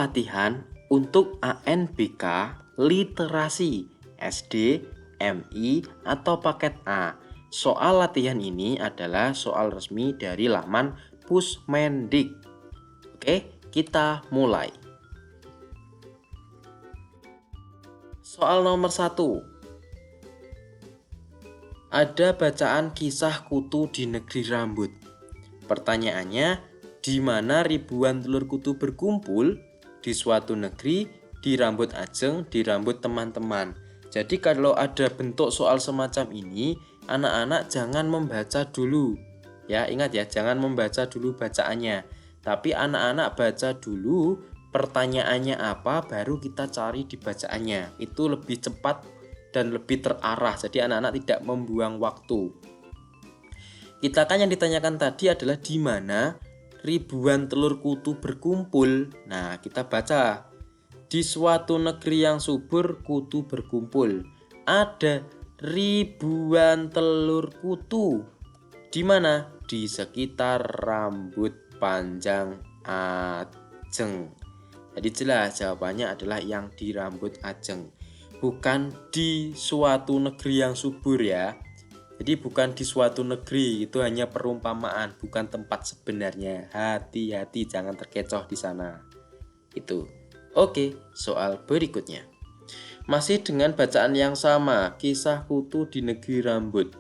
latihan untuk ANBK literasi SD, MI, atau paket A. Soal latihan ini adalah soal resmi dari laman Pusmendik. Oke, kita mulai. Soal nomor 1. Ada bacaan kisah kutu di negeri rambut. Pertanyaannya, di mana ribuan telur kutu berkumpul? Di suatu negeri, di rambut Ajeng, di rambut teman-teman. Jadi kalau ada bentuk soal semacam ini, anak-anak jangan membaca dulu. Ya, ingat ya, jangan membaca dulu bacaannya. Tapi anak-anak baca dulu pertanyaannya apa, baru kita cari di bacaannya. Itu lebih cepat dan lebih terarah, jadi anak-anak tidak membuang waktu. Kita kan yang ditanyakan tadi adalah di mana ribuan telur kutu berkumpul. Nah, kita baca. Di suatu negeri yang subur, kutu berkumpul. Ada ribuan telur kutu. Di mana? Di sekitar rambut panjang Ajeng. Jadi jelas jawabannya adalah yang di rambut Ajeng. Bukan di suatu negeri yang subur ya. Jadi bukan di suatu negeri, itu hanya perumpamaan, bukan tempat sebenarnya. Hati-hati jangan terkecoh di sana. Itu. Oke, soal berikutnya. Masih dengan bacaan yang sama, kisah kutu di negeri rambut.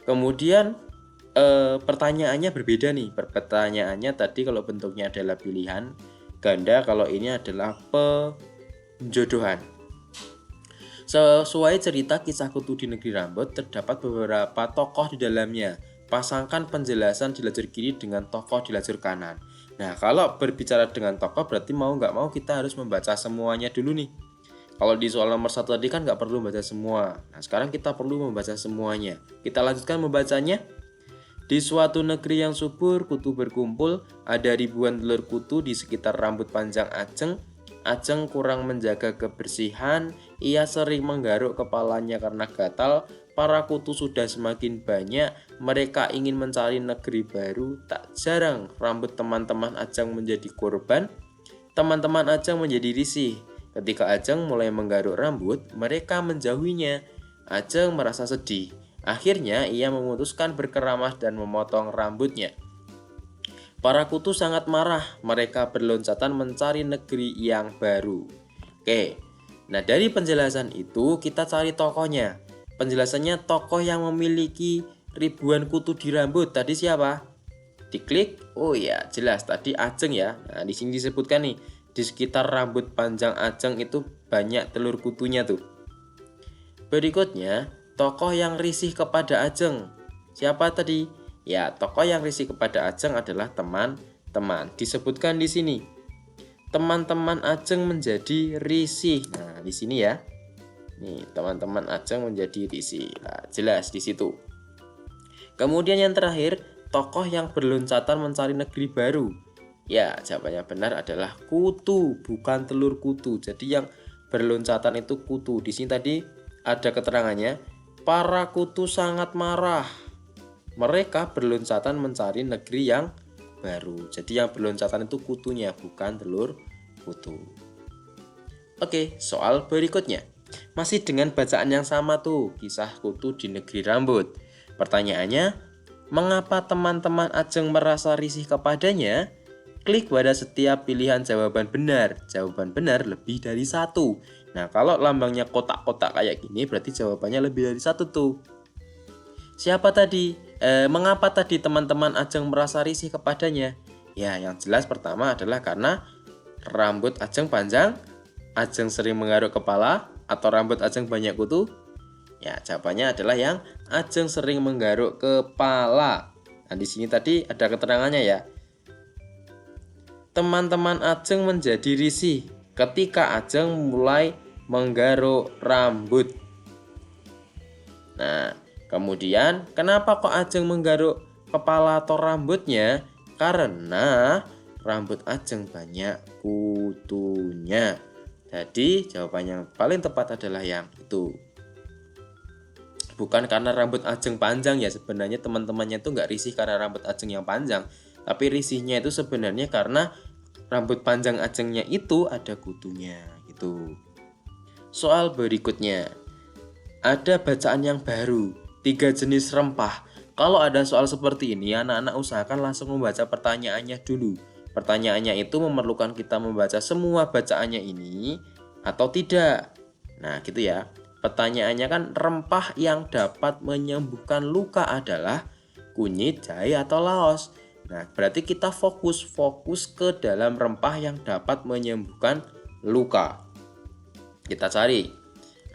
Kemudian pertanyaannya berbeda nih. Pertanyaannya tadi kalau bentuknya adalah pilihan ganda, kalau ini adalah penjodohan. Sesuai cerita kisah kutu di negeri rambut, terdapat beberapa tokoh di dalamnya. Pasangkan penjelasan di lajur kiri dengan tokoh di lajur kanan. Nah, kalau berbicara dengan tokoh berarti mau nggak mau kita harus membaca semuanya dulu nih. Kalau di soal nomor 1 tadi kan nggak perlu membaca semua. Nah, sekarang kita perlu membaca semuanya. Kita lanjutkan membacanya. Di suatu negeri yang subur, kutu berkumpul. Ada ribuan telur kutu di sekitar rambut panjang Ajeng. Ajeng kurang menjaga kebersihan, ia sering menggaruk kepalanya karena gatal, para kutu sudah semakin banyak, mereka ingin mencari negeri baru, tak jarang rambut teman-teman Ajeng menjadi korban, teman-teman Ajeng menjadi risih. Ketika Ajeng mulai menggaruk rambut, mereka menjauhinya. Ajeng merasa sedih, akhirnya ia memutuskan berkeramas dan memotong rambutnya. Para kutu sangat marah, mereka berloncatan mencari negeri yang baru. Oke, nah dari penjelasan itu kita cari tokohnya. Penjelasannya tokoh yang memiliki ribuan kutu di rambut, tadi siapa? Diklik, oh ya jelas tadi Ajeng ya. Nah di sini disebutkan nih, di sekitar rambut panjang Ajeng itu banyak telur kutunya tuh. Berikutnya, tokoh yang risih kepada Ajeng. Siapa tadi? Ya, tokoh yang risih kepada Ajeng adalah teman-teman. Disebutkan di sini. Teman-teman Ajeng menjadi risih. Nah, di sini ya. Nih, teman-teman Ajeng menjadi risih. Nah, jelas di situ. Kemudian yang terakhir, tokoh yang berloncatan mencari negeri baru. Ya, jawabannya benar adalah kutu, bukan telur kutu. Jadi yang berloncatan itu kutu. Di sini tadi ada keterangannya. Para kutu sangat marah. Mereka berloncatan mencari negeri yang baru. Jadi yang berloncatan itu kutunya, bukan telur kutu. Oke, soal berikutnya. Masih dengan bacaan yang sama tuh, kisah kutu di negeri rambut. Pertanyaannya, mengapa teman-teman Ajeng merasa risih kepadanya? Klik pada setiap pilihan jawaban benar. Jawaban benar lebih dari satu. Nah, kalau lambangnya kotak-kotak kayak gini, berarti jawabannya lebih dari satu tuh. Siapa tadi? Mengapa tadi teman-teman Ajeng merasa risih kepadanya? Ya, yang jelas pertama adalah karena rambut Ajeng panjang, Ajeng sering menggaruk kepala, atau rambut Ajeng banyak kutu? Ya, jawabannya adalah yang Ajeng sering menggaruk kepala. Nah, di sini tadi ada keterangannya ya. Teman-teman Ajeng menjadi risih ketika Ajeng mulai menggaruk rambut. Nah, kemudian, kenapa kok Ajeng menggaruk kepala atau rambutnya? Karena rambut Ajeng banyak kutunya. Jadi, jawaban yang paling tepat adalah yang itu. Bukan karena rambut Ajeng panjang ya, sebenarnya teman-temannya itu nggak risih karena rambut Ajeng yang panjang. Tapi risihnya itu sebenarnya karena rambut panjang ajengnya itu ada kutunya gitu. Soal berikutnya, ada bacaan yang baru, 3 jenis rempah. Kalau ada soal seperti ini, anak-anak usahakan langsung membaca pertanyaannya dulu. Pertanyaannya itu memerlukan kita membaca semua bacaannya ini atau tidak. Nah gitu ya. Pertanyaannya kan rempah yang dapat menyembuhkan luka adalah kunyit, jahe, atau laos. Nah berarti kita fokus ke dalam rempah yang dapat menyembuhkan luka. Kita cari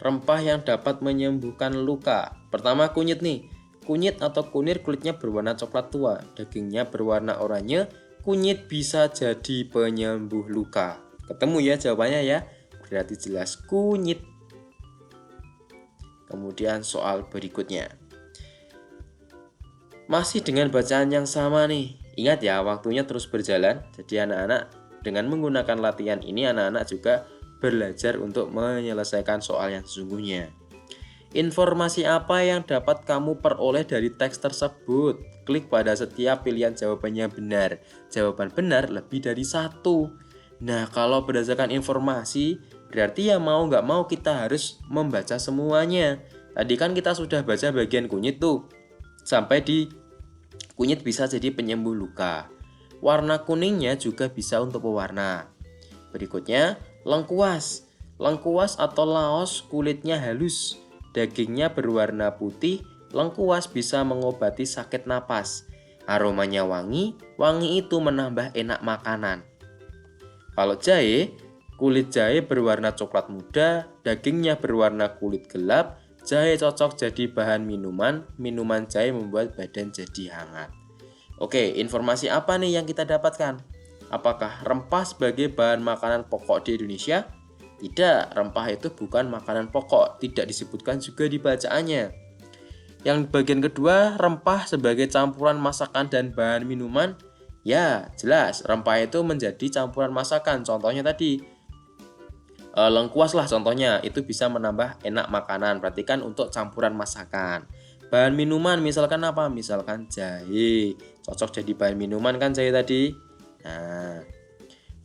rempah yang dapat menyembuhkan luka. Pertama kunyit nih. Kunyit atau kunir kulitnya berwarna coklat tua, dagingnya berwarna oranye. Kunyit bisa jadi penyembuh luka. Ketemu ya jawabannya ya. Berarti jelas kunyit. Kemudian soal berikutnya. Masih dengan bacaan yang sama nih. Ingat ya, waktunya terus berjalan. Jadi anak-anak dengan menggunakan latihan ini, anak-anak juga belajar untuk menyelesaikan soal yang sesungguhnya. Informasi apa yang dapat kamu peroleh dari teks tersebut? Klik pada setiap pilihan jawabannya benar. Jawaban benar lebih dari 1. Nah, kalau berdasarkan informasi, berarti ya mau nggak mau kita harus membaca semuanya. Tadi kan kita sudah baca bagian kunyit tuh. Sampai di kunyit bisa jadi penyembuh luka. Warna kuningnya juga bisa untuk pewarna. Berikutnya, lengkuas. Lengkuas atau laos kulitnya halus. Dagingnya berwarna putih, lengkuas bisa mengobati sakit napas. Aromanya wangi, wangi itu menambah enak makanan. Kalau jahe, kulit jahe berwarna coklat muda, dagingnya berwarna kulit gelap. Jahe cocok jadi bahan minuman, minuman jahe membuat badan jadi hangat. Oke, informasi apa nih yang kita dapatkan? Apakah rempah sebagai bahan makanan pokok di Indonesia? Tidak, rempah itu bukan makanan pokok, tidak disebutkan juga di bacaannya. Yang bagian kedua, rempah sebagai campuran masakan dan bahan minuman. Ya, jelas, rempah itu menjadi campuran masakan. Contohnya tadi, lengkuas lah contohnya, itu bisa menambah enak makanan. Berarti kan untuk campuran masakan. Bahan minuman misalkan apa? Misalkan jahe, cocok jadi bahan minuman kan jahe tadi. Nah,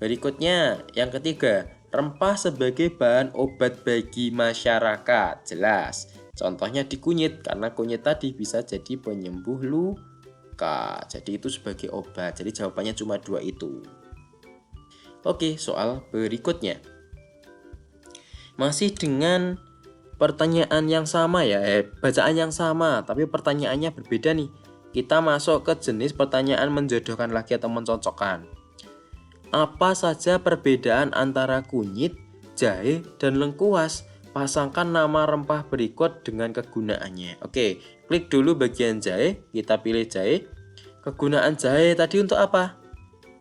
berikutnya yang ketiga, rempah sebagai bahan obat bagi masyarakat. Jelas. Contohnya di kunyit, karena kunyit tadi bisa jadi penyembuh luka. Jadi itu sebagai obat. Jadi jawabannya cuma 2 itu. Oke, soal berikutnya. Masih dengan pertanyaan yang sama ya, bacaan yang sama, tapi pertanyaannya berbeda nih. Kita masuk ke jenis pertanyaan menjodohkan lagi atau mencocokkan. Apa saja perbedaan antara kunyit, jahe, dan lengkuas? Pasangkan nama rempah berikut dengan kegunaannya. Oke, klik dulu bagian jahe, kita pilih jahe. Kegunaan jahe tadi untuk apa?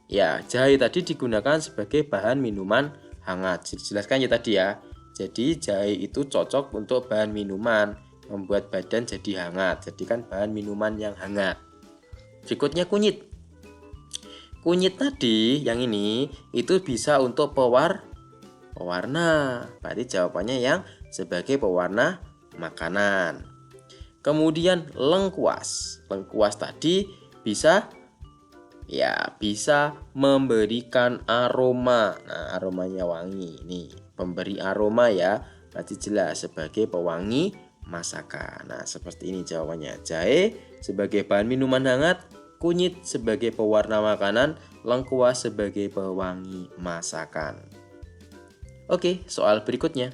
Ya, jahe tadi digunakan sebagai bahan minuman hangat. Jelaskan ya tadi ya. Jadi jahe itu cocok untuk bahan minuman, membuat badan jadi hangat. Jadi kan bahan minuman yang hangat. Berikutnya kunyit. Kunyit tadi yang ini itu bisa untuk pewarna. Berarti jawabannya yang sebagai pewarna makanan. Kemudian lengkuas. Lengkuas tadi bisa memberikan aroma. Nah, aromanya wangi. Nih, pemberi aroma ya. Berarti jelas sebagai pewangi masakan. Nah, seperti ini jawabannya. Jahe sebagai bahan minuman hangat, kunyit sebagai pewarna makanan, lengkuas sebagai pewangi masakan. Oke, soal berikutnya.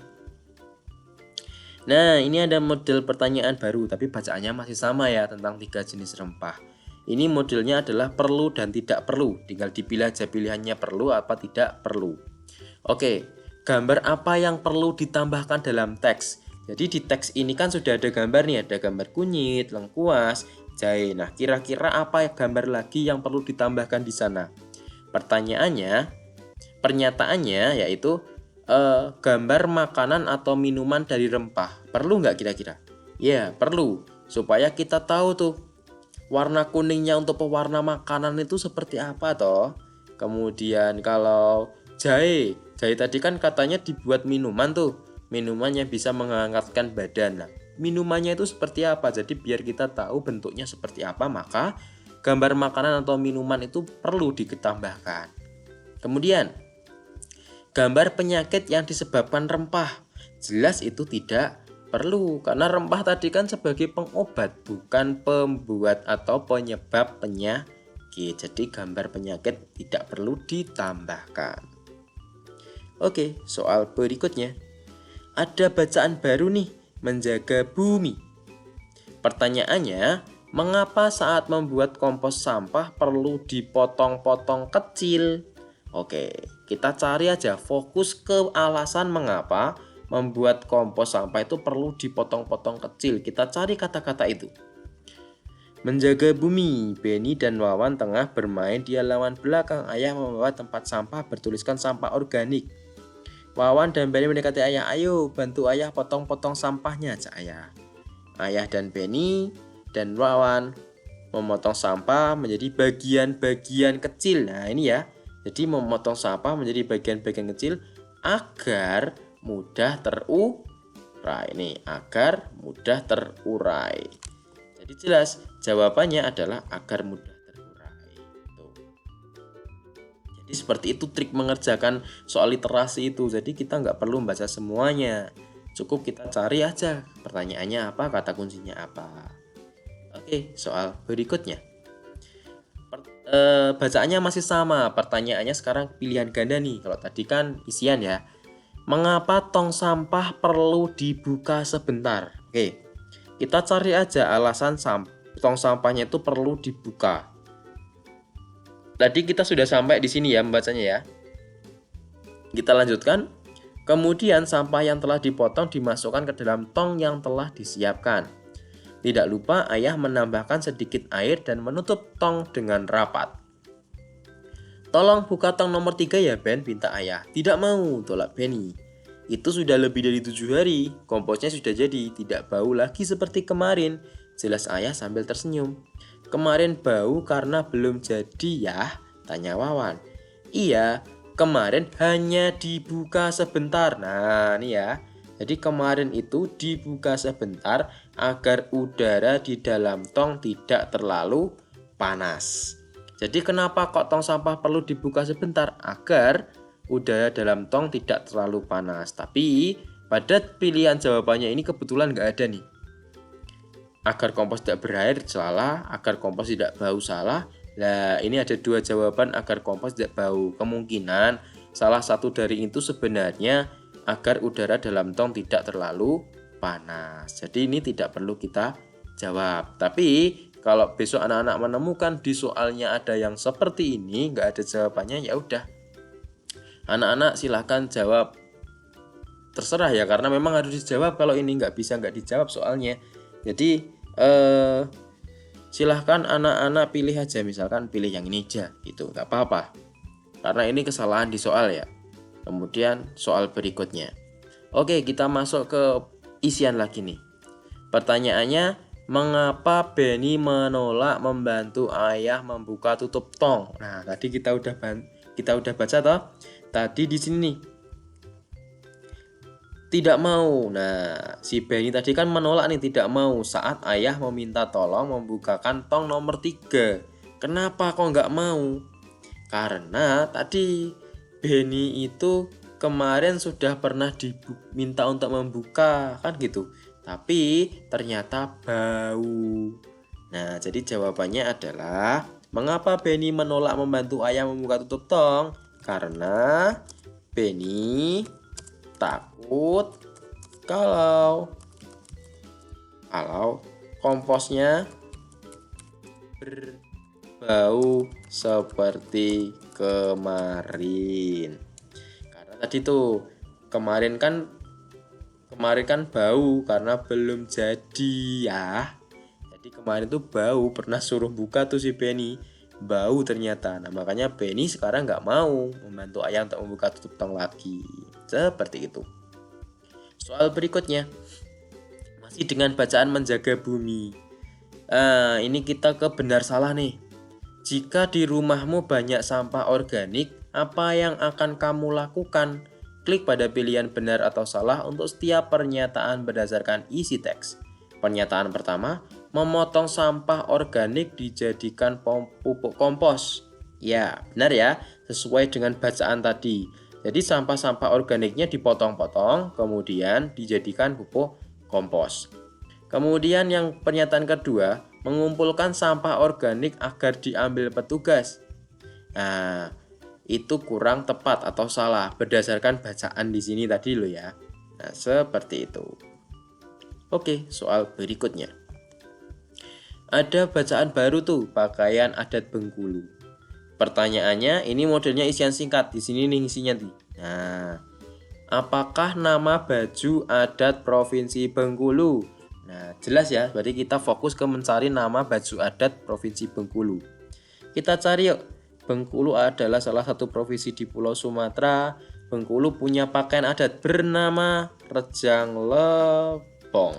Nah, ini ada model pertanyaan baru, tapi bacaannya masih sama ya, tentang 3 jenis rempah. Ini modelnya adalah perlu dan tidak perlu. Tinggal dipilih aja pilihannya perlu apa tidak perlu. Oke, gambar apa yang perlu ditambahkan dalam teks? Jadi di teks ini kan sudah ada gambar nih, ada gambar kunyit, lengkuas, jahe. Nah, kira-kira apa gambar lagi yang perlu ditambahkan di sana? Pernyataannya yaitu gambar makanan atau minuman dari rempah. Perlu nggak kira-kira? Ya, perlu. Supaya kita tahu tuh warna kuningnya untuk pewarna makanan itu seperti apa toh. Kemudian kalau jahe tadi kan katanya dibuat minuman tuh. Minuman yang bisa menghangatkan badan. Nah, minumannya itu seperti apa? Jadi biar kita tahu bentuknya seperti apa, maka gambar makanan atau minuman itu perlu ditambahkan. Kemudian, gambar penyakit yang disebabkan rempah. Jelas itu tidak perlu, karena rempah tadi kan sebagai pengobat, bukan pembuat atau penyebab penyakit. Jadi gambar penyakit tidak perlu ditambahkan. Oke, soal berikutnya. Ada bacaan baru nih, menjaga bumi. Pertanyaannya, mengapa saat membuat kompos sampah perlu dipotong-potong kecil? Oke, kita cari aja, fokus ke alasan mengapa membuat kompos sampah itu perlu dipotong-potong kecil. Kita cari kata-kata itu. Menjaga bumi, Benny dan Wawan tengah bermain di halaman belakang. Ayah membawa tempat sampah bertuliskan sampah organik. Wawan dan Benny mendekati ayah. Ayo bantu ayah potong-potong sampahnya, cak ayah. Ayah dan Benny dan Wawan memotong sampah menjadi bagian-bagian kecil. Nah ini ya, jadi memotong sampah menjadi bagian-bagian kecil agar mudah terurai. Nih, agar mudah terurai. Jadi jelas jawabannya adalah agar mudah terurai. Tuh. Jadi seperti itu trik mengerjakan soal literasi itu. Jadi kita nggak perlu membaca semuanya. Cukup kita cari aja pertanyaannya apa, kata kuncinya apa. Oke, soal berikutnya. Bacaannya masih sama, pertanyaannya sekarang pilihan ganda nih. Kalau tadi kan isian ya. Mengapa tong sampah perlu dibuka sebentar? Oke, kita cari aja alasan tong sampahnya itu perlu dibuka. Tadi kita sudah sampai di sini ya membacanya ya. Kita lanjutkan. Kemudian sampah yang telah dipotong dimasukkan ke dalam tong yang telah disiapkan. Tidak lupa ayah menambahkan sedikit air dan menutup tong dengan rapat. Tolong buka tong nomor 3 ya Ben, pinta ayah. Tidak mau, tolak Benny. Itu sudah lebih dari 7 hari, komposnya sudah jadi, tidak bau lagi seperti kemarin. Jelas ayah sambil tersenyum. Kemarin bau karena belum jadi ya, tanya Wawan. Iya, kemarin hanya dibuka sebentar. Nah, ini ya. Jadi kemarin itu dibuka sebentar agar udara di dalam tong tidak terlalu panas. Jadi kenapa kok tong sampah perlu dibuka sebentar? Agar udara dalam tong tidak terlalu panas. Tapi pada pilihan jawabannya ini kebetulan nggak ada nih. Agar kompos tidak berair salah, agar kompos tidak bau salah. Nah ini ada dua jawaban agar kompos tidak bau. Kemungkinan salah satu dari itu sebenarnya agar udara dalam tong tidak terlalu panas. Jadi ini tidak perlu kita jawab. Tapi kalau besok anak-anak menemukan di soalnya ada yang seperti ini, nggak ada jawabannya, ya udah. Anak-anak silahkan jawab. Terserah ya, karena memang harus dijawab. Kalau ini nggak bisa nggak dijawab soalnya. Jadi silahkan anak-anak pilih aja, misalkan pilih yang ini aja, gitu, nggak apa-apa. Karena ini kesalahan di soal ya. Kemudian soal berikutnya. Oke, kita masuk ke isian lagi nih. Pertanyaannya, mengapa Benny menolak membantu ayah membuka tutup tong? Nah, tadi kita udah baca toh. Tadi di sini nih. Tidak mau. Nah, si Benny tadi kan menolak nih, tidak mau saat ayah meminta tolong membukakan tong nomor 3. Kenapa kok nggak mau? Karena tadi Benny itu kemarin sudah pernah diminta untuk membuka, kan gitu. Tapi ternyata bau. Nah, jadi jawabannya adalah mengapa Benny menolak membantu ayah membuka tutup tong? Karena Benny takut kalau komposnya berbau seperti kemarin. Karena tadi tuh kemarin kan bau karena belum jadi ya. Jadi kemarin tuh bau, pernah suruh buka tuh si Benny, bau ternyata. Nah makanya Benny sekarang nggak mau membantu ayah untuk membuka tutup tong lagi. Seperti itu. Soal berikutnya masih dengan bacaan menjaga bumi. Ini kita ke benar salah nih. Jika di rumahmu banyak sampah organik, apa yang akan kamu lakukan? Klik pada pilihan benar atau salah untuk setiap pernyataan berdasarkan isi teks. Pernyataan pertama, memotong sampah organik dijadikan pupuk kompos. Ya, benar ya. sesuai dengan bacaan tadi. Jadi sampah-sampah organiknya dipotong-potong, kemudian dijadikan pupuk kompos. Kemudian yang pernyataan kedua, mengumpulkan sampah organik agar diambil petugas. Nah, itu kurang tepat atau salah berdasarkan bacaan di sini tadi loh ya. Nah, seperti itu. Oke, soal berikutnya. Ada bacaan baru tuh, pakaian adat Bengkulu. Pertanyaannya, ini modelnya isian singkat. Di sini nih isinya nih. Nah, apakah nama baju adat Provinsi Bengkulu? Nah, jelas ya, berarti kita fokus ke mencari nama baju adat Provinsi Bengkulu. Kita cari yuk. Bengkulu adalah salah satu provinsi di Pulau Sumatera. Bengkulu punya pakaian adat bernama Rejang Lebong.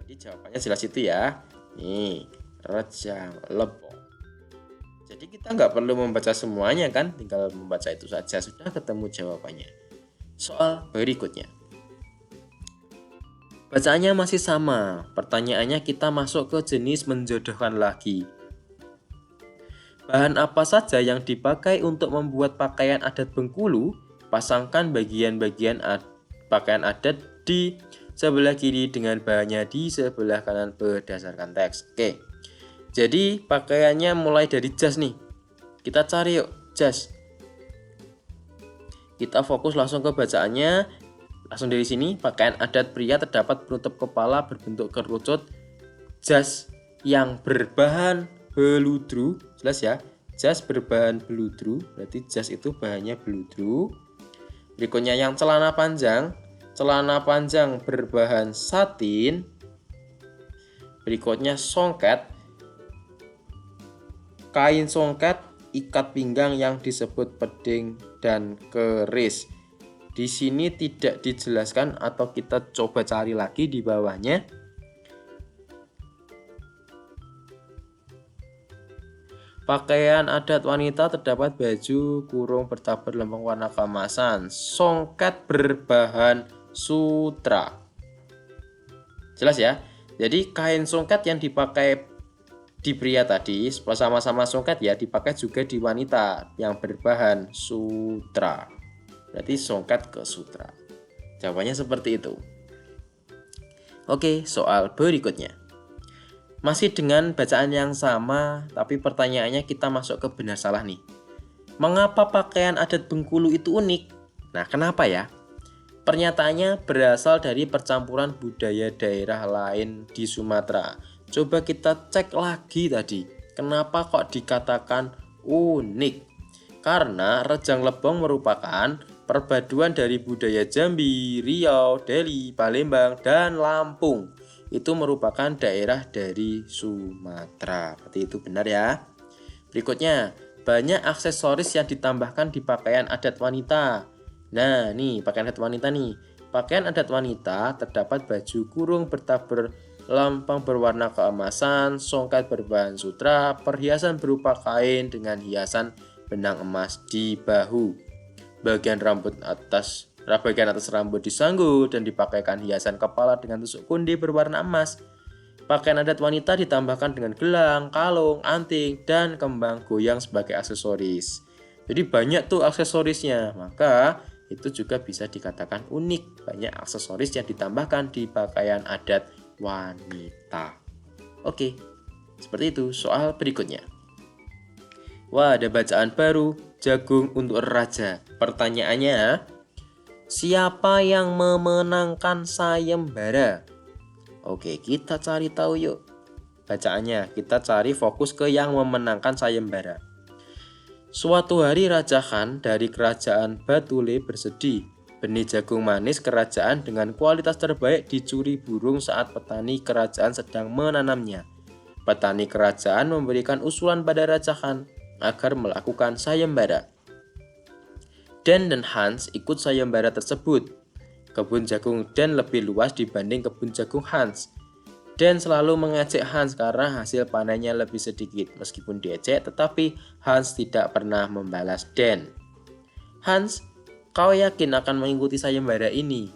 Jadi jawabannya jelas itu ya. Nih, Rejang Lebong. Jadi kita nggak perlu membaca semuanya kan, tinggal membaca itu saja sudah ketemu jawabannya. Soal berikutnya. Bacaannya masih sama. Pertanyaannya kita masuk ke jenis menjodohkan lagi. Bahan apa saja yang dipakai untuk membuat pakaian adat Bengkulu? Pasangkan bagian-bagian pakaian adat di sebelah kiri dengan bahannya di sebelah kanan berdasarkan teks. Oke. Jadi pakaiannya mulai dari jas nih. Kita cari yuk jas. Kita fokus langsung ke bacaannya. Langsung dari sini, pakaian adat pria terdapat penutup kepala berbentuk kerucut, jas yang berbahan beludru, jelas ya, jas berbahan beludru, berarti jas itu bahannya beludru. Berikutnya yang celana panjang berbahan satin. Berikutnya songket, kain songket ikat pinggang yang disebut peding dan keris. Di sini tidak dijelaskan atau kita coba cari lagi di bawahnya. Pakaian adat wanita terdapat baju kurung bertabur lempeng warna keemasan, songket berbahan sutra. Jelas ya? Jadi kain songket yang dipakai di pria tadi sama-sama songket ya, dipakai juga di wanita yang berbahan sutra. Berarti songket ke sutra. Jawabannya seperti itu. Oke, soal berikutnya. Masih dengan bacaan yang sama, tapi pertanyaannya kita masuk ke benar salah nih. Mengapa pakaian adat Bengkulu itu unik? Nah, kenapa ya? Pernyataannya berasal dari percampuran budaya daerah lain di Sumatera. Coba kita cek lagi tadi. Kenapa kok dikatakan unik? Karena Rejang Lebong merupakan perpaduan dari budaya Jambi, Riau, Deli, Palembang, dan Lampung. Itu merupakan daerah dari Sumatera. Berarti itu benar ya. Berikutnya, banyak aksesoris yang ditambahkan di pakaian adat wanita. Nah, nih pakaian adat wanita nih. Pakaian adat wanita terdapat baju kurung bertabur lempeng berwarna keemasan, songket berbahan sutra, perhiasan berupa kain dengan hiasan benang emas di bahu. Bagian atas rambut disanggut dan dipakaikan hiasan kepala dengan tusuk kundi berwarna emas. Pakaian adat wanita ditambahkan dengan gelang, kalung, anting, dan kembang goyang sebagai aksesoris. Jadi banyak tuh aksesorisnya, maka itu juga bisa dikatakan unik. Banyak aksesoris yang ditambahkan di pakaian adat wanita. Oke, seperti itu soal berikutnya. Wah, ada bacaan baru, jagung untuk raja. Pertanyaannya, siapa yang memenangkan sayembara? Oke, kita cari tahu yuk. Bacaannya, kita cari fokus ke yang memenangkan sayembara. Suatu hari Raja Khan dari kerajaan Batule bersedih. Benih jagung manis kerajaan dengan kualitas terbaik dicuri burung saat petani kerajaan sedang menanamnya. Petani kerajaan memberikan usulan pada Raja Khan agar melakukan sayembara. Dan Hans ikut sayembara tersebut. Kebun jagung Dan lebih luas dibanding kebun jagung Hans. Dan selalu mengejek Hans karena hasil panennya lebih sedikit. Meskipun diejek, tetapi Hans tidak pernah membalas Dan. Hans, kau yakin akan mengikuti sayembara ini?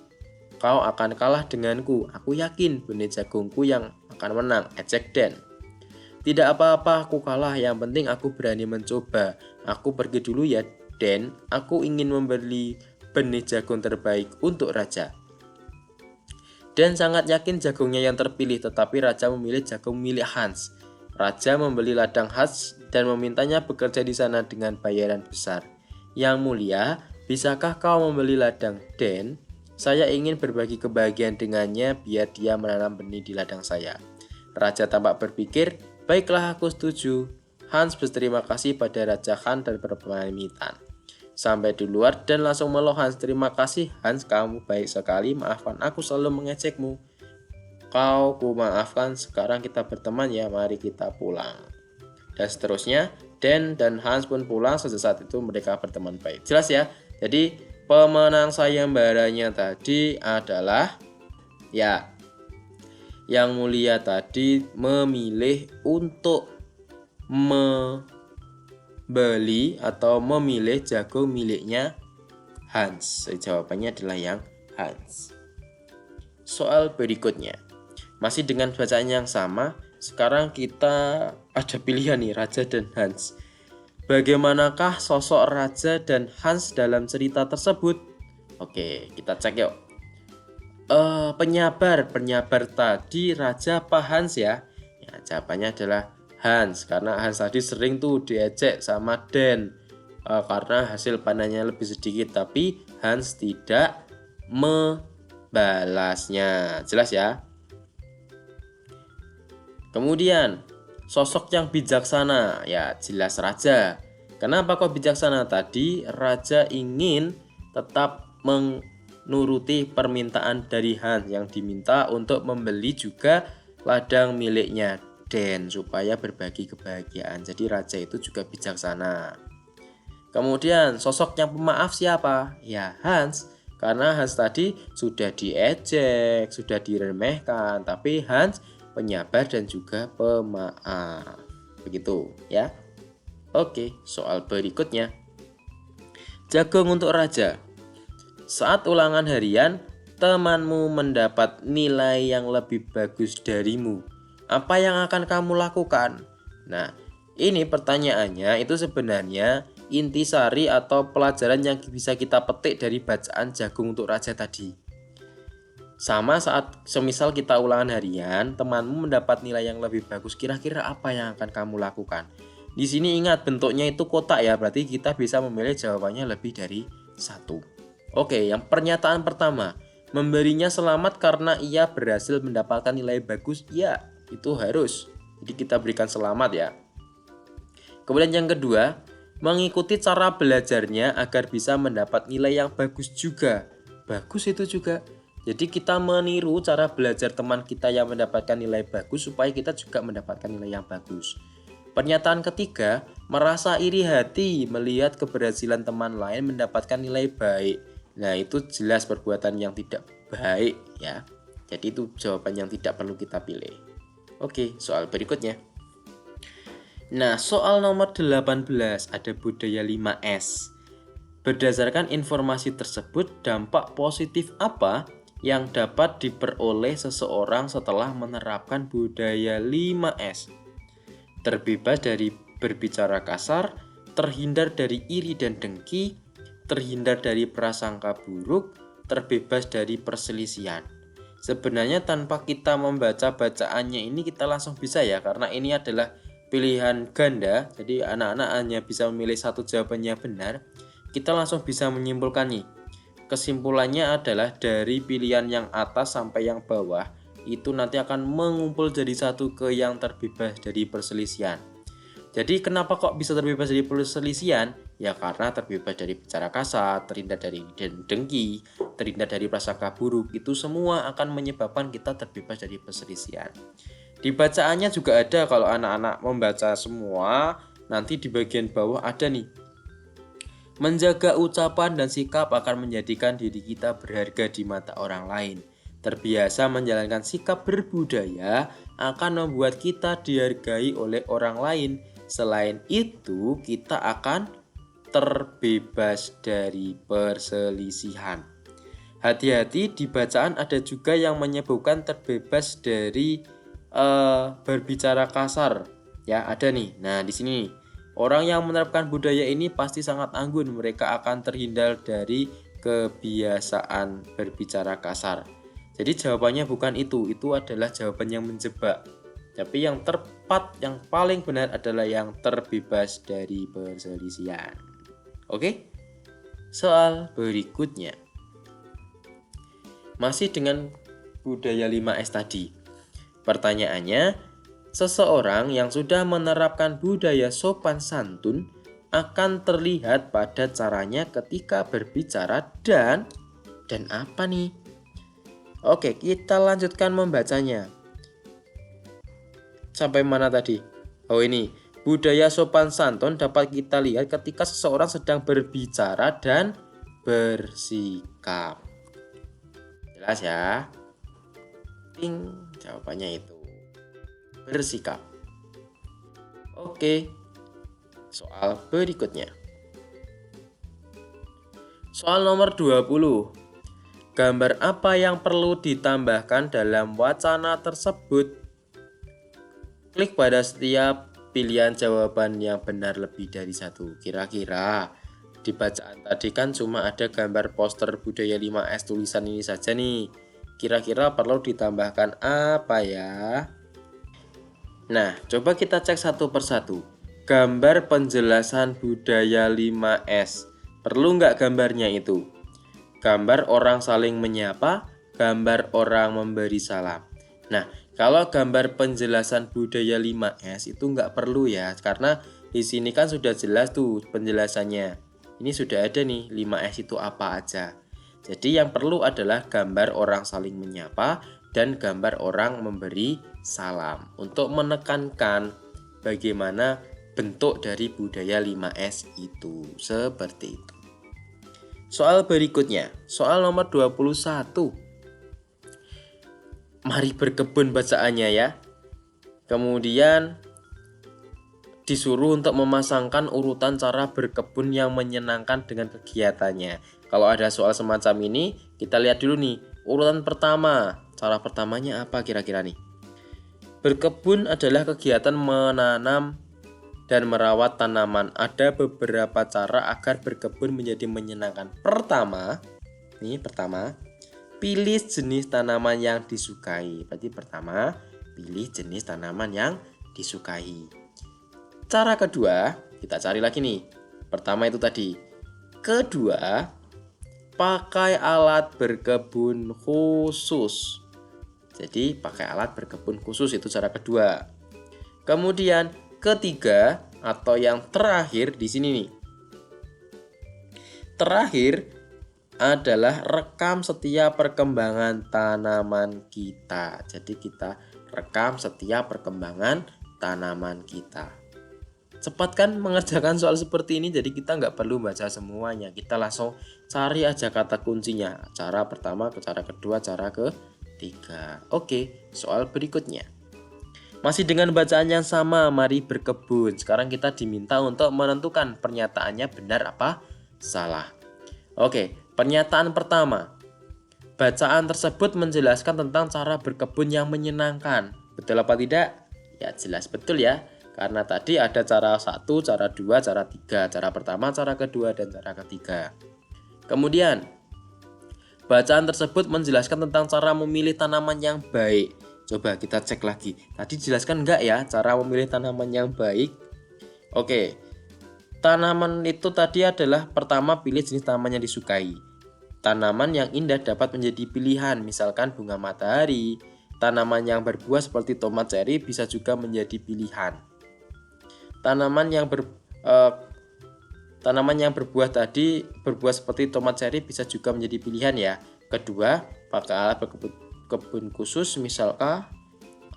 Kau akan kalah denganku. Aku yakin benih jagungku yang akan menang, ejek Dan. Tidak apa-apa, aku kalah, yang penting aku berani mencoba. Aku pergi dulu ya, Den. Aku ingin membeli benih jagung terbaik untuk raja. Dan sangat yakin jagungnya yang terpilih, tetapi raja memilih jagung milik Hans. Raja membeli ladang Hans dan memintanya bekerja di sana dengan bayaran besar. Yang mulia, bisakah kau membeli ladang Den? Saya ingin berbagi kebahagiaan dengannya biar dia menanam benih di ladang saya. Raja tampak berpikir, baiklah aku setuju. Hans berterima kasih pada Raja Han dan berpamitan. Sampai di luar dan langsung meluk Hans. Terima kasih Hans, kamu baik sekali. Maafkan aku selalu mengejekmu. Kau ku maafkan, sekarang kita berteman ya, mari kita pulang. Dan seterusnya, Dan dan Hans pun pulang. Sejak saat itu mereka berteman baik. Jelas ya? Jadi pemenang sayembaranya tadi adalah ya, yang mulia tadi memilih untuk beli atau memilih jagung miliknya Hans. Jawabannya adalah yang Hans. Soal berikutnya, masih dengan bacaan yang sama. Sekarang kita ada pilihan nih, Raja dan Hans. Bagaimanakah sosok Raja dan Hans dalam cerita tersebut? Oke, kita cek yuk. Penyabar tadi Raja apa Hans ya? Ya, jawabannya adalah Hans, karena Hans tadi sering tuh diejek sama Dan karena hasil panennya lebih sedikit, tapi Hans tidak membalasnya. Jelas ya? Kemudian sosok yang bijaksana, ya jelas Raja. Kenapa kok bijaksana? Tadi Raja ingin tetap menuruti permintaan dari Hans yang diminta untuk membeli juga ladang miliknya Dan supaya berbagi kebahagiaan. Jadi Raja itu juga bijaksana. Kemudian sosok yang pemaaf siapa? Ya Hans. Karena Hans tadi sudah diejek, sudah diremehkan, tapi Hans penyabar dan juga pemaaf. Begitu ya. Oke, soal berikutnya. Jagung untuk Raja. Saat ulangan harian, temanmu mendapat nilai yang lebih bagus darimu. Apa yang akan kamu lakukan? Nah, ini pertanyaannya itu sebenarnya intisari atau pelajaran yang bisa kita petik dari bacaan jagung untuk Raja tadi. Sama saat semisal kita ulangan harian, temanmu mendapat nilai yang lebih bagus, kira-kira apa yang akan kamu lakukan? Di sini ingat bentuknya itu kotak ya, berarti kita bisa memilih jawabannya lebih dari satu. Oke, yang pernyataan pertama, memberinya selamat karena ia berhasil mendapatkan nilai bagus, ya itu harus. Jadi kita berikan selamat ya. Kemudian yang kedua, mengikuti cara belajarnya agar bisa mendapat nilai yang bagus juga. Bagus itu juga. Jadi kita meniru cara belajar teman kita yang mendapatkan nilai bagus supaya kita juga mendapatkan nilai yang bagus. Pernyataan ketiga, merasa iri hati melihat keberhasilan teman lain mendapatkan nilai baik. Nah, itu jelas perbuatan yang tidak baik ya. Jadi itu jawaban yang tidak perlu kita pilih. Oke, soal berikutnya. Nah, soal nomor 18 ada budaya 5S. Berdasarkan informasi tersebut, dampak positif apa yang dapat diperoleh seseorang setelah menerapkan budaya 5S? Terbebas dari berbicara kasar, terhindar dari iri dan dengki, terhindar dari prasangka buruk, terbebas dari perselisihan. Sebenarnya tanpa kita membaca bacaannya ini kita langsung bisa ya, karena ini adalah pilihan ganda, jadi anak-anak hanya bisa memilih satu jawabannya benar. Kita langsung bisa menyimpulkan nih. Kesimpulannya adalah dari pilihan yang atas sampai yang bawah itu nanti akan mengumpul jadi satu ke yang terbebas dari perselisihan. Jadi kenapa kok bisa terbebas dari perselisihan? Ya karena terbebas dari bicara kasar, terhindar dari dengki, terhindar dari prasangka buruk. Itu semua akan menyebabkan kita terbebas dari perselisihan. Di bacaannya juga ada, kalau anak-anak membaca semua, nanti di bagian bawah ada nih. Menjaga ucapan dan sikap akan menjadikan diri kita berharga di mata orang lain. Terbiasa menjalankan sikap berbudaya akan membuat kita dihargai oleh orang lain. Selain itu, kita akan terbebas dari perselisihan. Hati-hati, di bacaan ada juga yang menyebutkan terbebas dari berbicara kasar. Ya, ada nih. Nah, di sini nih. Orang yang menerapkan budaya ini pasti sangat anggun. Mereka akan terhindar dari kebiasaan berbicara kasar. Jadi jawabannya bukan itu. Itu adalah jawaban yang menjebak. Tapi yang tepat, yang paling benar adalah yang terbebas dari perselisihan. Oke? Soal berikutnya. Masih dengan budaya 5S tadi. Pertanyaannya, seseorang yang sudah menerapkan budaya sopan santun akan terlihat pada caranya ketika berbicara dan apa nih? Oke, kita lanjutkan membacanya. Sampai mana tadi? Oh ini, budaya sopan santun dapat kita lihat ketika seseorang sedang berbicara dan bersikap. Jelas ya? Ting, jawabannya itu bersikap. Oke, soal berikutnya. Soal nomor 20. Gambar apa yang perlu ditambahkan dalam wacana tersebut? Klik pada setiap pilihan jawaban yang benar lebih dari satu. Kira-kira di bacaan tadi kan cuma ada gambar poster budaya 5S tulisan ini saja nih. Kira-kira perlu ditambahkan apa ya? Nah, coba kita cek satu persatu. Gambar penjelasan budaya 5S. Perlu nggak gambarnya itu? Gambar orang saling menyapa, gambar orang memberi salam. Nah, kalau gambar penjelasan budaya 5S itu nggak perlu ya, karena di sini kan sudah jelas tuh penjelasannya. Ini sudah ada nih 5S itu apa aja. Jadi yang perlu adalah gambar orang saling menyapa dan gambar orang memberi salam untuk menekankan bagaimana bentuk dari budaya 5S itu. Seperti itu. Soal berikutnya, soal nomor 21. Mari berkebun bacaannya ya. Kemudian disuruh untuk memasangkan urutan cara berkebun yang menyenangkan dengan kegiatannya. Kalau ada soal semacam ini, kita lihat dulu nih. Urutan pertama, cara pertamanya apa kira-kira nih? Berkebun adalah kegiatan menanam dan merawat tanaman. Ada beberapa cara agar berkebun menjadi menyenangkan. Pertama, pilih jenis tanaman yang disukai. Berarti pertama, pilih jenis tanaman yang disukai. Cara kedua, kita cari lagi nih. Pertama itu tadi. Kedua, pakai alat berkebun khusus. Jadi, pakai alat berkebun khusus itu cara kedua. Kemudian, ketiga atau yang terakhir di sini nih. Terakhir adalah rekam setiap perkembangan tanaman kita. Jadi kita rekam setiap perkembangan tanaman kita. Cepat kan mengerjakan soal seperti ini, jadi kita nggak perlu baca semuanya. Kita langsung cari aja kata kuncinya. Cara pertama, cara kedua, cara ketiga. Oke, soal berikutnya. Masih dengan bacaan yang sama, mari berkebun. Sekarang kita diminta untuk menentukan pernyataannya benar apa salah. Oke, pernyataan pertama. Bacaan tersebut menjelaskan tentang cara berkebun yang menyenangkan. Betul apa tidak? Ya jelas betul ya. Karena tadi ada cara 1, cara 2, cara 3. Cara pertama, cara kedua, dan cara ketiga. Kemudian, bacaan tersebut menjelaskan tentang cara memilih tanaman yang baik. Coba kita cek lagi. Tadi dijelaskan enggak ya cara memilih tanaman yang baik? Oke. Tanaman itu tadi adalah pertama pilih jenis tanaman yang disukai. Tanaman yang indah dapat menjadi pilihan, misalkan bunga matahari. Tanaman yang berbuah seperti tomat cherry bisa juga menjadi pilihan. Tanaman yang berbuah tadi berbuah seperti tomat cherry bisa juga menjadi pilihan ya. Kedua, pakai alat berkebun khusus, misalkan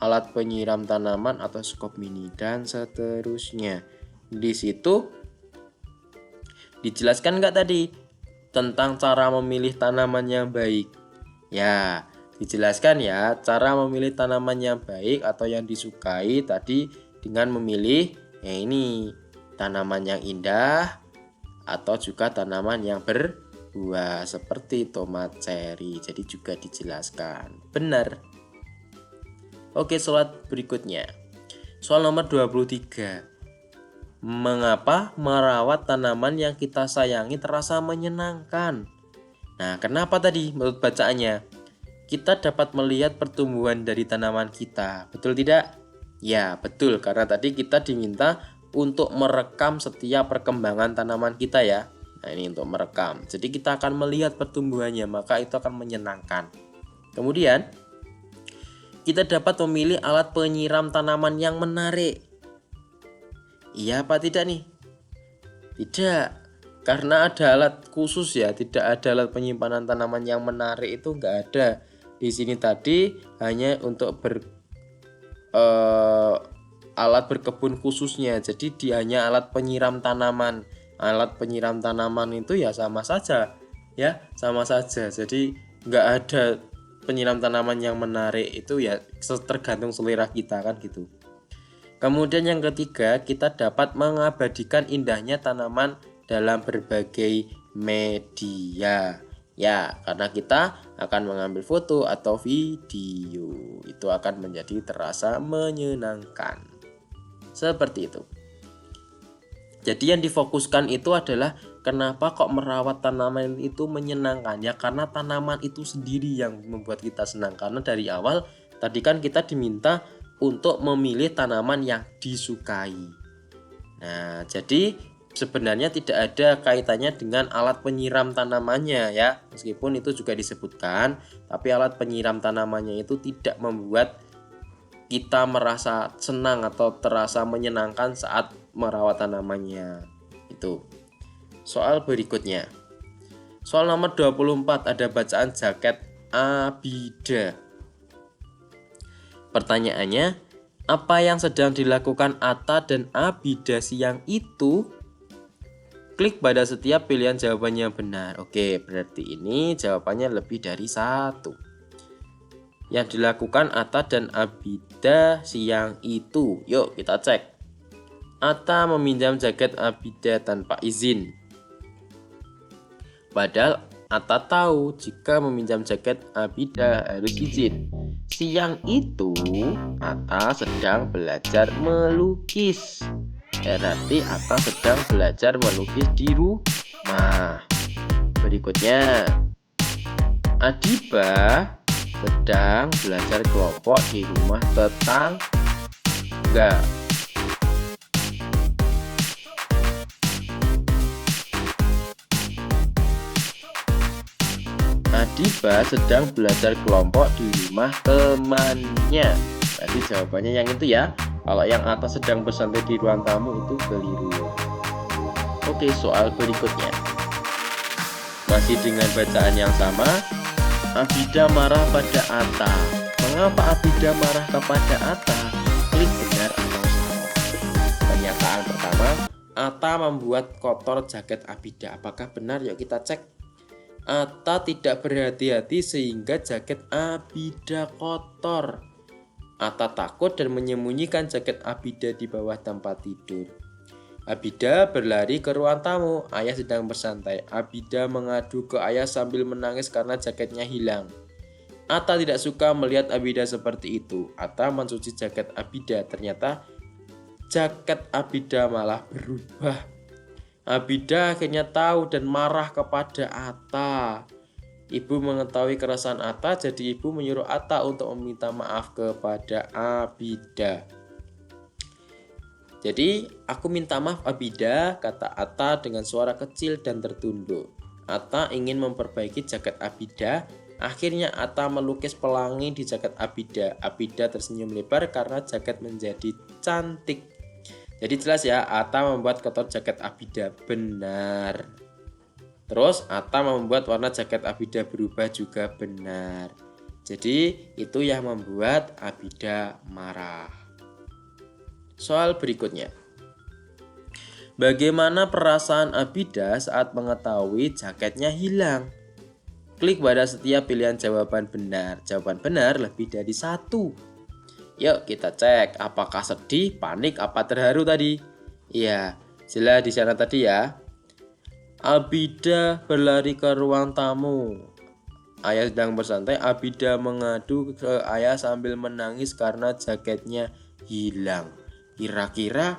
alat penyiram tanaman atau skop mini dan seterusnya. Di situ dijelaskan nggak tadi tentang cara memilih tanaman yang baik? Ya, dijelaskan ya cara memilih tanaman yang baik atau yang disukai tadi dengan memilih ini tanaman yang indah atau juga tanaman yang berbuah seperti tomat cherry. Jadi juga dijelaskan. Benar. Oke, soal berikutnya. Soal nomor 23. Mengapa merawat tanaman yang kita sayangi terasa menyenangkan? Nah, kenapa tadi menurut bacaannya? Kita dapat melihat pertumbuhan dari tanaman kita, betul tidak? Ya, betul, karena tadi kita diminta untuk merekam setiap perkembangan tanaman kita ya. Nah, ini untuk merekam. Jadi kita akan melihat pertumbuhannya, maka itu akan menyenangkan. Kemudian, kita dapat memilih alat penyiram tanaman yang menarik. Iya apa tidak nih? Tidak, karena ada alat khusus ya, tidak ada alat penyimpanan tanaman yang menarik, itu enggak ada. Di sini tadi hanya untuk alat berkebun khususnya, jadi dia hanya alat penyiram tanaman. Alat penyiram tanaman itu ya sama saja, ya sama saja. Jadi enggak ada penyiram tanaman yang menarik, itu ya tergantung selera kita kan gitu. Kemudian yang ketiga, kita dapat mengabadikan indahnya tanaman dalam berbagai media. Ya, karena kita akan mengambil foto atau video, itu akan menjadi terasa menyenangkan. Seperti itu. Jadi yang difokuskan itu adalah kenapa kok merawat tanaman itu menyenangkan. Ya karena tanaman itu sendiri yang membuat kita senang. Karena dari awal tadi kan kita diminta untuk memilih tanaman yang disukai. Nah, jadi sebenarnya tidak ada kaitannya dengan alat penyiram tanamannya ya. Meskipun itu juga disebutkan, tapi alat penyiram tanamannya itu tidak membuat kita merasa senang atau terasa menyenangkan saat merawat tanamannya. Itu. Soal berikutnya. Soal nomor 24 ada bacaan jaket Abida. Pertanyaannya, apa yang sedang dilakukan Atta dan Abida siang itu? Klik pada setiap pilihan jawabannya benar. Oke, berarti ini jawabannya lebih dari satu. Yang dilakukan Atta dan Abida siang itu. Yuk kita cek. Atta meminjam jaket Abida tanpa izin. Padahal Atta tahu jika meminjam jaket Abida harus izin. Siang itu Atta sedang belajar melukis. Berarti Atta sedang belajar melukis di rumah. Berikutnya, Adiba sedang belajar kelompok di rumah tetangga. Adiba sedang belajar kelompok di rumah temannya. Jadi jawabannya yang itu ya. Kalau yang atas sedang bersantai di ruang tamu itu keliru. Oke, soal berikutnya. Masih dengan bacaan yang sama. Abida marah pada Atta. Mengapa Abida marah kepada Atta? Klik benar atau salah. Pernyataan pertama, Atta membuat kotor jaket Abida. Apakah benar? Yuk kita cek. Atta tidak berhati-hati sehingga jaket Abida kotor. Atta takut dan menyembunyikan jaket Abida di bawah tempat tidur. Abida berlari ke ruang tamu. Ayah sedang bersantai. Abida mengadu ke ayah sambil menangis karena jaketnya hilang. Atta tidak suka melihat Abida seperti itu. Atta mencuci jaket Abida. Ternyata jaket Abida malah berubah. Abida akhirnya tahu dan marah kepada Atta. Ibu mengetahui keresahan Atta, jadi ibu menyuruh Atta untuk meminta maaf kepada Abida. Jadi, aku minta maaf Abida, kata Atta dengan suara kecil dan tertunduk. Atta ingin memperbaiki jaket Abida. Akhirnya Atta melukis pelangi di jaket Abida. Abida tersenyum lebar karena jaket menjadi cantik. Jadi jelas ya, Atta membuat kotor jaket Abida. Benar. Terus Atta membuat warna jaket Abida berubah juga benar. Jadi itu yang membuat Abida marah. Soal berikutnya. Bagaimana perasaan Abida saat mengetahui jaketnya hilang? Klik pada setiap pilihan jawaban benar. Jawaban benar lebih dari satu. Yuk kita cek apakah sedih, panik, apa terharu tadi. Iya, jelas di sana tadi ya. Abida berlari ke ruang tamu. Ayah sedang bersantai. Abida mengadu ke ayah sambil menangis karena jaketnya hilang. Kira-kira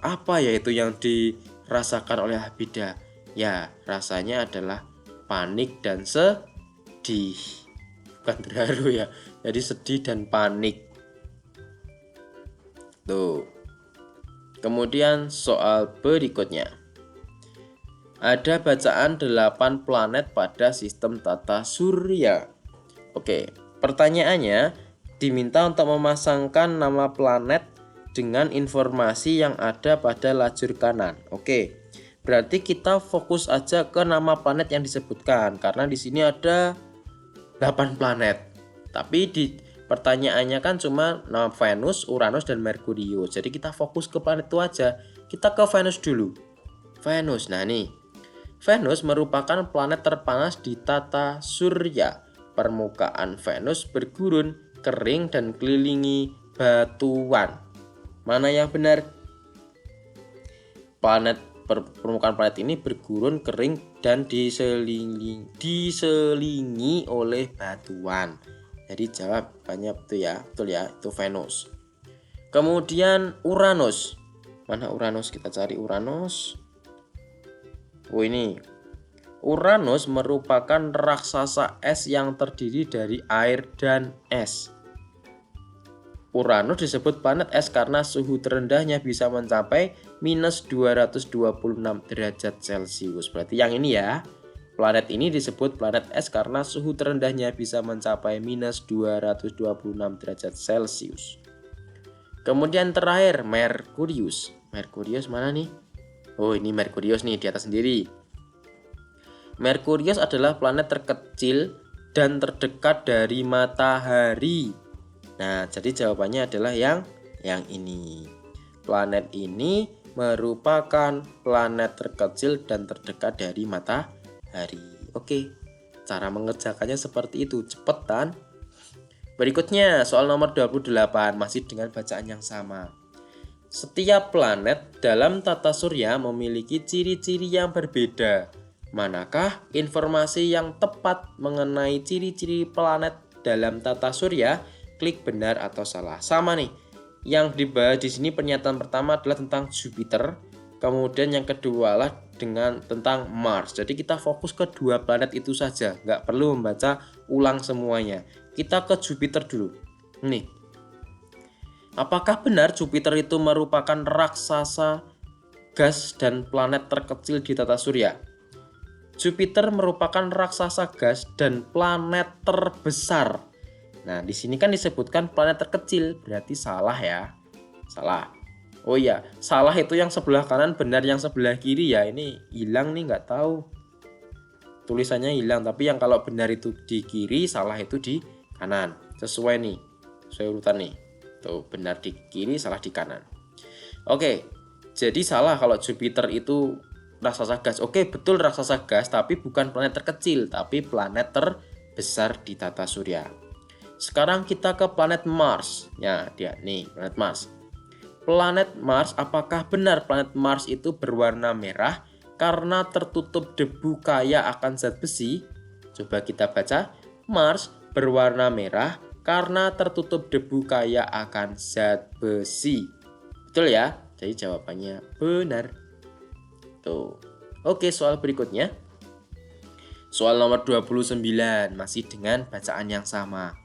apa ya itu yang dirasakan oleh Habida? Ya, rasanya adalah panik dan sedih. Bukan terharu ya. Jadi sedih dan panik. Tuh. Kemudian soal berikutnya. Ada bacaan 8 planet pada sistem tata surya. Oke, pertanyaannya diminta untuk memasangkan nama planet dengan informasi yang ada pada lajur kanan. Oke, berarti kita fokus aja ke nama planet yang disebutkan karena di sini ada 8 planet. Tapi di pertanyaannya kan cuma nama Venus, Uranus, dan Merkurius. Jadi kita fokus ke planet itu aja. Kita ke Venus dulu. Venus, nah nih. Venus merupakan planet terpanas di tata surya. Permukaan Venus bergurun, kering, dan kelilingi batuan. Mana yang benar? Permukaan planet ini bergurun, kering, dan diselingi oleh batuan. Jadi jawabannya betul ya, itu Venus. Kemudian Uranus. Mana Uranus? Kita cari Uranus. Oh ini. Uranus merupakan raksasa es yang terdiri dari air dan es. Uranus disebut planet es karena suhu terendahnya bisa mencapai minus 226 derajat Celcius. Berarti yang ini ya. Planet ini disebut planet es karena suhu terendahnya bisa mencapai minus 226 derajat Celcius. Kemudian terakhir Merkurius. Merkurius mana nih? Oh ini Merkurius nih di atas sendiri. Merkurius adalah planet terkecil dan terdekat dari matahari. Nah, jadi jawabannya adalah yang ini. Planet ini merupakan planet terkecil dan terdekat dari matahari. Oke, cara mengerjakannya seperti itu, cepetan. Berikutnya, soal nomor 28, masih dengan bacaan yang sama. Setiap planet dalam tata surya memiliki ciri-ciri yang berbeda. Manakah informasi yang tepat mengenai ciri-ciri planet dalam tata surya? Klik benar atau salah. Sama nih. Yang dibahas di sini pernyataan pertama adalah tentang Jupiter, kemudian yang kedua adalah tentang Mars. Jadi kita fokus ke dua planet itu saja, nggak perlu membaca ulang semuanya. Kita ke Jupiter dulu. Nih. Apakah benar Jupiter itu merupakan raksasa gas dan planet terkecil di tata surya? Jupiter merupakan raksasa gas dan planet terbesar. Nah, di sini kan disebutkan planet terkecil, berarti salah ya. Salah. Oh iya, salah itu yang sebelah kanan, benar yang sebelah kiri ya. Ini hilang nih, nggak tahu. Tulisannya hilang, tapi yang kalau benar itu di kiri, salah itu di kanan. Sesuai nih, sesuai urutan nih. Tuh, benar di kiri, salah di kanan. Oke, jadi salah kalau Jupiter itu raksasa gas. Oke, betul raksasa gas, tapi bukan planet terkecil, tapi planet terbesar di tata surya. Sekarang kita ke planet Mars. Ya, dia nih, planet Mars. Planet Mars, apakah benar planet Mars itu berwarna merah karena tertutup debu kaya akan zat besi? Coba kita baca. Mars berwarna merah karena tertutup debu kaya akan zat besi. Betul ya? Jadi jawabannya benar. Tuh. Oke, soal berikutnya. Soal nomor 29, masih dengan bacaan yang sama.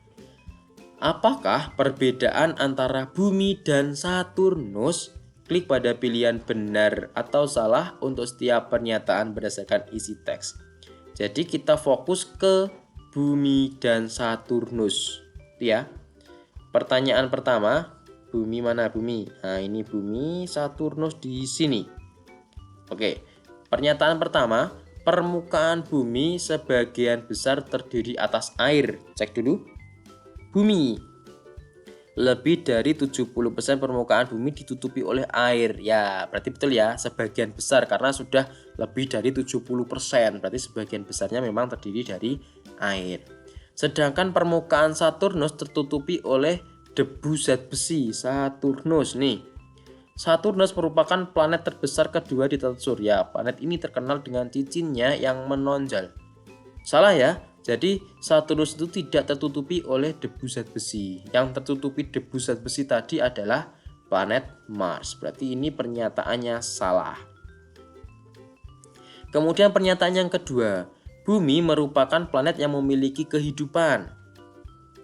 Apakah perbedaan antara bumi dan Saturnus? Klik pada pilihan benar atau salah untuk setiap pernyataan berdasarkan isi teks. Jadi kita fokus ke bumi dan Saturnus. Ya. Pertanyaan pertama, bumi mana bumi? Nah, ini bumi, Saturnus di sini. Oke. Pernyataan pertama, permukaan bumi sebagian besar terdiri atas air. Cek dulu. Bumi. Lebih dari 70% permukaan bumi ditutupi oleh air. Ya, berarti betul ya, sebagian besar karena sudah lebih dari 70%. Berarti sebagian besarnya memang terdiri dari air. Sedangkan permukaan Saturnus tertutupi oleh debu zat besi. Saturnus nih. Saturnus merupakan planet terbesar kedua di tata surya. Planet ini terkenal dengan cincinnya yang menonjol. Salah ya? Jadi Saturnus itu tidak tertutupi oleh debu zat besi. Yang tertutupi debu zat besi tadi adalah planet Mars. Berarti ini pernyataannya salah. Kemudian pernyataan yang kedua, Bumi merupakan planet yang memiliki kehidupan.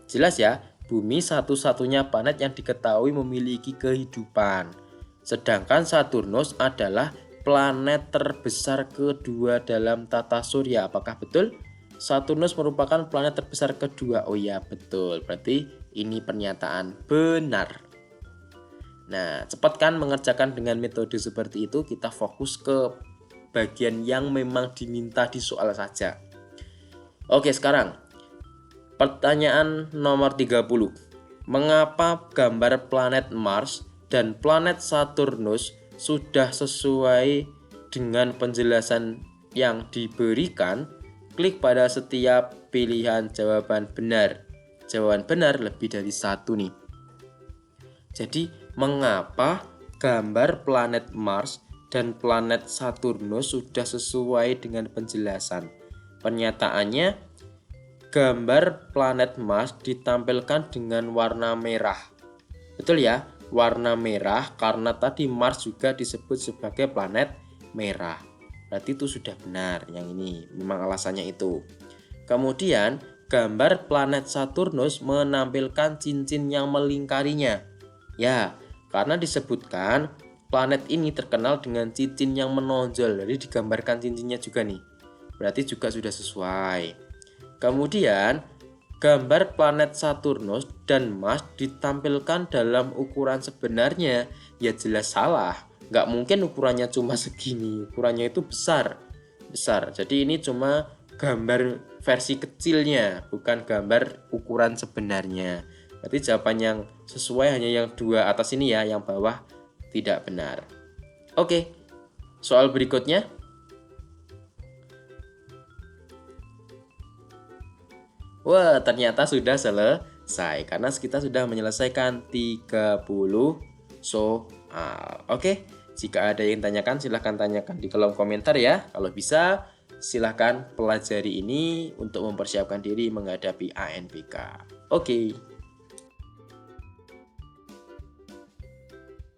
Jelas ya, Bumi satu-satunya planet yang diketahui memiliki kehidupan. Sedangkan Saturnus adalah planet terbesar kedua dalam tata surya. Apakah betul? Saturnus merupakan planet terbesar kedua. Oh iya, betul. Berarti ini pernyataan benar. Nah, cepat kan mengerjakan dengan metode seperti itu, kita fokus ke bagian yang memang diminta di soal saja. Oke, sekarang pertanyaan nomor 30. Mengapa gambar planet Mars dan planet Saturnus sudah sesuai dengan penjelasan yang diberikan? Klik pada setiap pilihan jawaban benar. Jawaban benar lebih dari satu nih. Jadi, mengapa gambar planet Mars dan planet Saturnus sudah sesuai dengan penjelasan? Pernyataannya, gambar planet Mars ditampilkan dengan warna merah. Betul ya? Warna merah karena tadi Mars juga disebut sebagai planet merah. Berarti itu sudah benar, yang ini memang alasannya itu. Kemudian, gambar planet Saturnus menampilkan cincin yang melingkarinya. Ya, karena disebutkan planet ini terkenal dengan cincin yang menonjol. Jadi digambarkan cincinnya juga nih. Berarti juga sudah sesuai. Kemudian, gambar planet Saturnus dan Mars ditampilkan dalam ukuran sebenarnya. Ya jelas salah. Nggak mungkin ukurannya cuma segini. Ukurannya itu besar. Jadi ini cuma gambar versi kecilnya, bukan gambar ukuran sebenarnya. Berarti jawaban yang sesuai hanya yang dua atas ini ya, yang bawah tidak benar. Oke, soal berikutnya. Wah, ternyata sudah selesai karena kita sudah menyelesaikan 30 soal. Oke, jika ada yang tanyakan silahkan tanyakan di kolom komentar ya. Kalau bisa silahkan pelajari ini untuk mempersiapkan diri menghadapi ANBK. Oke.